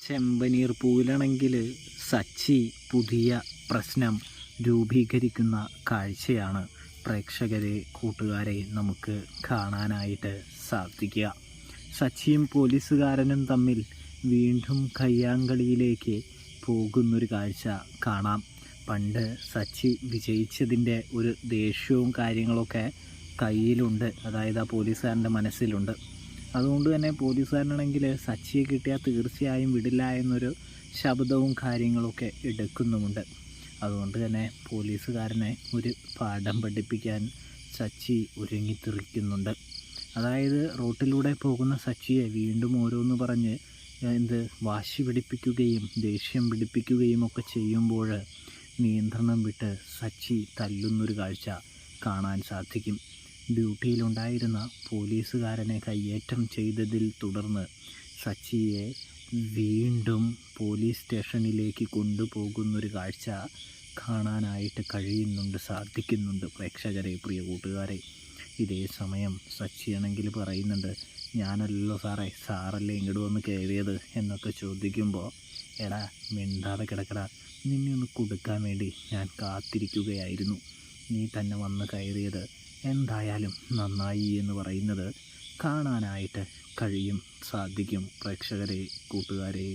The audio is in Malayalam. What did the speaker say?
ചെമ്പനീർ പൂവിലാണെങ്കിൽ സച്ചി പുതിയ പ്രശ്നം രൂപീകരിക്കുന്ന കാഴ്ചയാണ് പ്രേക്ഷകരെ കൂട്ടുകാരെ നമുക്ക് കാണാനായിട്ട് സാധിക്കുക. സച്ചിയും പോലീസുകാരനും തമ്മിൽ വീണ്ടും കയ്യാങ്കളിയിലേക്ക് പോകുന്നൊരു കാഴ്ച കാണാം. പണ്ട് സച്ചി വിജയിച്ചതിൻ്റെ ഒരു ദേഷ്യവും കാര്യങ്ങളൊക്കെ കയ്യിലുണ്ട്, അതായത് ആ പോലീസുകാരൻ്റെ മനസ്സിലുണ്ട്. അതുകൊണ്ട് തന്നെ പോലീസുകാരനാണെങ്കിൽ സച്ചിയെ കിട്ടിയാൽ തീർച്ചയായും വിടില്ല എന്നൊരു ശബ്ദവും കാര്യങ്ങളൊക്കെ എടുക്കുന്നുമുണ്ട്. അതുകൊണ്ട് തന്നെ പോലീസുകാരനെ ഒരു പാഠം പഠിപ്പിക്കാൻ സച്ചി ഒരുങ്ങിത്തിരിക്കുന്നുണ്ട്. അതായത് റോട്ടിലൂടെ പോകുന്ന സച്ചിയെ വീണ്ടും ഓരോന്ന് പറഞ്ഞ് വാശി പിടിപ്പിക്കുകയും ദേഷ്യം പിടിപ്പിക്കുകയും ഒക്കെ ചെയ്യുമ്പോൾ നിയന്ത്രണം വിട്ട് സച്ചി തല്ലുന്നൊരു കാഴ്ച കാണാൻ സാധിക്കും. ഡ്യൂട്ടിയിലുണ്ടായിരുന്ന പോലീസുകാരനെ കയ്യേറ്റം ചെയ്തതിൽ തുടർന്ന് സച്ചിയെ വീണ്ടും പോലീസ് സ്റ്റേഷനിലേക്ക് കൊണ്ടുപോകുന്നൊരു കാഴ്ച കാണാനായിട്ട് സാധിക്കുന്നുണ്ട് പ്രേക്ഷകരെ, പ്രിയ കൂട്ടുകാരെ. ഇതേ സമയം സച്ചിയാണെങ്കിൽ പറയുന്നുണ്ട്, ഞാനല്ലോ സാറേ, സാറല്ലേ ഇങ്ങോട്ട് വന്ന് കയറിയത് എന്നൊക്കെ ചോദിക്കുമ്പോൾ, എടാ മിണ്ടാതെ കിടക്കടാ, നിന്നെ ഒന്ന് കൊടുക്കാൻ വേണ്ടി ഞാൻ കാത്തിരിക്കുകയായിരുന്നു. നീ തന്നെ വന്ന് കയറിയത് എന്തായാലും നന്നായി എന്ന് പറയുന്നത് കാണാനായിട്ട് സാധിക്കും പ്രേക്ഷകരെ, കൂട്ടുകാരെ.